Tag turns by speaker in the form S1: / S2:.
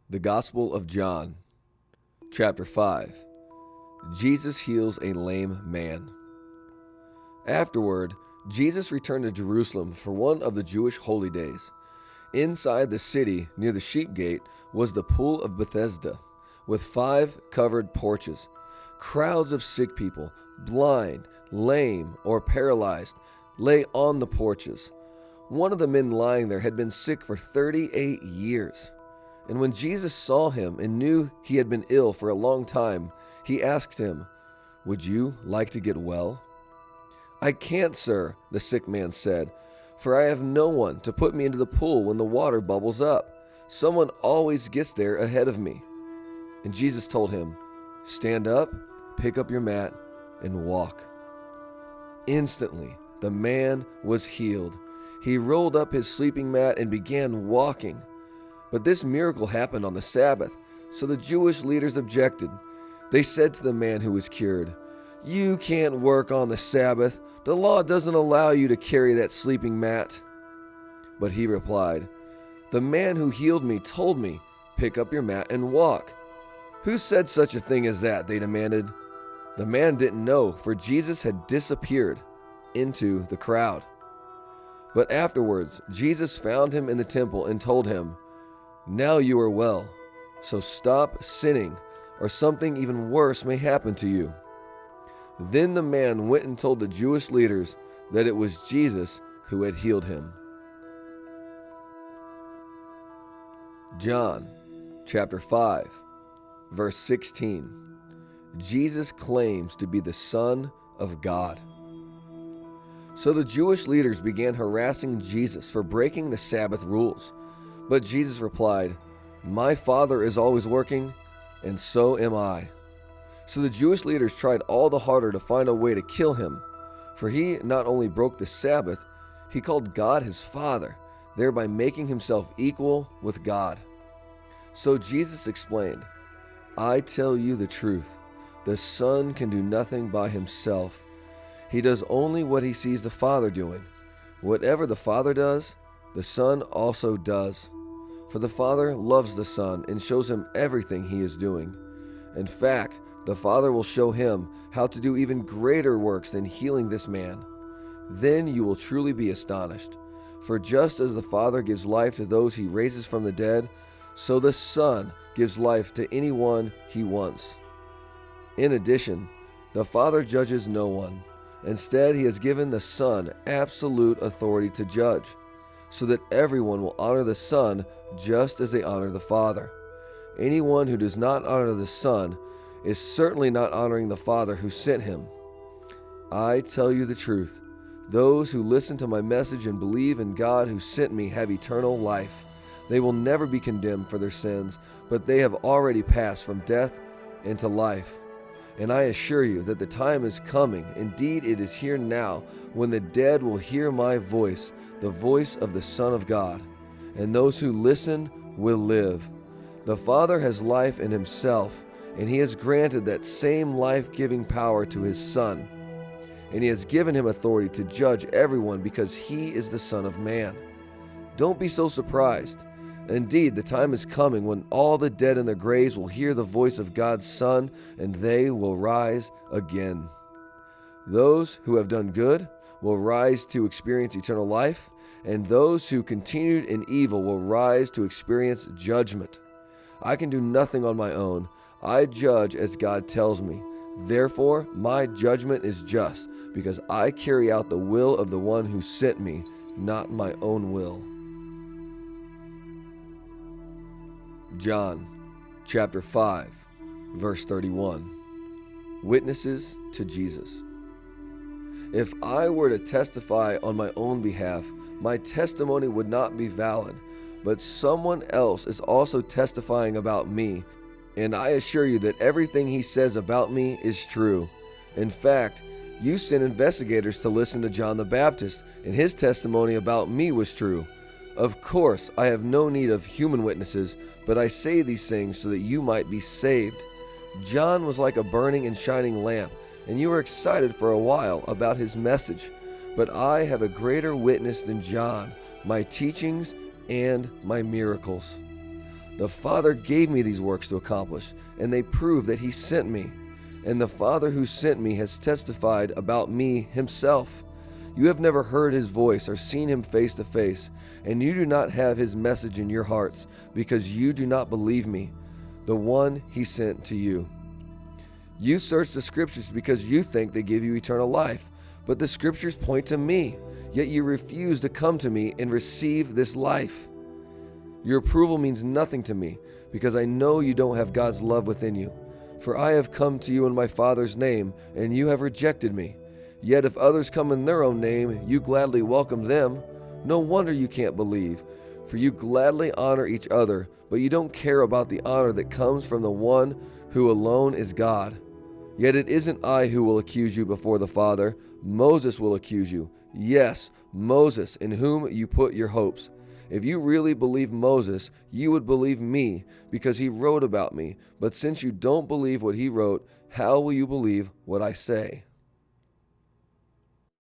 S1: The Gospel of John, chapter 5. Jesus heals a lame man. Afterward, Jesus returned to Jerusalem for one of the Jewish holy days. Inside the city, near the sheep gate, was the pool of Bethesda, with 5 covered porches. Crowds of sick people, blind, lame, or paralyzed, lay on the porches. One of the men lying there had been sick for 38 years. And when Jesus saw him and knew he had been ill for a long time, he asked him, "Would you like to get well?" "I can't, sir," the sick man said, "for I have no one to put me into the pool when the water bubbles up. Someone always gets there ahead of me." And Jesus told him, "Stand up, pick up your mat, and walk." Instantly, the man was healed. He rolled up his sleeping mat and began walking. But this miracle happened on the Sabbath, so the Jewish leaders objected. They said to the man who was cured, "You can't work on the Sabbath. The law doesn't allow you to carry that sleeping mat." But he replied, "The man who healed me told me, 'Pick up your mat and walk.'" "Who said such a thing as that?" they demanded. The man didn't know, for Jesus had disappeared into the crowd. But afterwards, Jesus found him in the temple and told him, "Now you are well, so stop sinning, or something even worse may happen to you." Then the man went and told the Jewish leaders that it was Jesus who had healed him. John, chapter 5, verse 16. Jesus claims to be the Son of God. So the Jewish leaders began harassing Jesus for breaking the Sabbath rules. But Jesus replied, "My Father is always working, and so am I." So the Jewish leaders tried all the harder to find a way to kill him, for he not only broke the Sabbath, he called God his Father, thereby making himself equal with God. So Jesus explained, "I tell you the truth, the Son can do nothing by himself. He does only what he sees the Father doing. Whatever the Father does, the Son also does. For the Father loves the Son and shows him everything he is doing. In fact, the Father will show him how to do even greater works than healing this man. Then you will truly be astonished. For just as the Father gives life to those he raises from the dead, so the Son gives life to anyone he wants. In addition, the Father judges no one. Instead, he has given the Son absolute authority to judge, so that everyone will honor the Son just as they honor the Father. Anyone who does not honor the Son is certainly not honoring the Father who sent him. I tell you the truth, those who listen to my message and believe in God who sent me have eternal life. They will never be condemned for their sins, but they have already passed from death into life. And I assure you that the time is coming, indeed it is here now, when the dead will hear my voice, the voice of the Son of God, and those who listen will live. The Father has life in himself, and he has granted that same life-giving power to his Son. And he has given him authority to judge everyone because he is the Son of Man. Don't be so surprised. Indeed, the time is coming when all the dead in their graves will hear the voice of God's Son, and they will rise again. Those who have done good will rise to experience eternal life, and those who continued in evil will rise to experience judgment. I can do nothing on my own. I judge as God tells me. Therefore, my judgment is just, because I carry out the will of the one who sent me, not my own will. John, chapter 5, verse 31. Witnesses to Jesus. If I were to testify on my own behalf, my testimony would not be valid, but someone else is also testifying about me, and I assure you that everything he says about me is true. In fact, you sent investigators to listen to John the Baptist, and his testimony about me was true. Of course, I have no need of human witnesses, but I say these things so that you might be saved. John was like a burning and shining lamp, and you were excited for a while about his message. But I have a greater witness than John, my teachings and my miracles. The Father gave me these works to accomplish, and they prove that he sent me. And the Father who sent me has testified about me himself. You have never heard his voice or seen him face to face, and you do not have his message in your hearts, because you do not believe me, the one he sent to you. You search the Scriptures because you think they give you eternal life, but the Scriptures point to me, yet you refuse to come to me and receive this life. Your approval means nothing to me, because I know you don't have God's love within you. For I have come to you in my Father's name, and you have rejected me. Yet if others come in their own name, you gladly welcome them. No wonder you can't believe, for you gladly honor each other, but you don't care about the honor that comes from the one who alone is God. Yet it isn't I who will accuse you before the Father. Moses will accuse you. Yes, Moses, in whom you put your hopes. If you really believe Moses, you would believe me, because he wrote about me. But since you don't believe what he wrote, how will you believe what I say?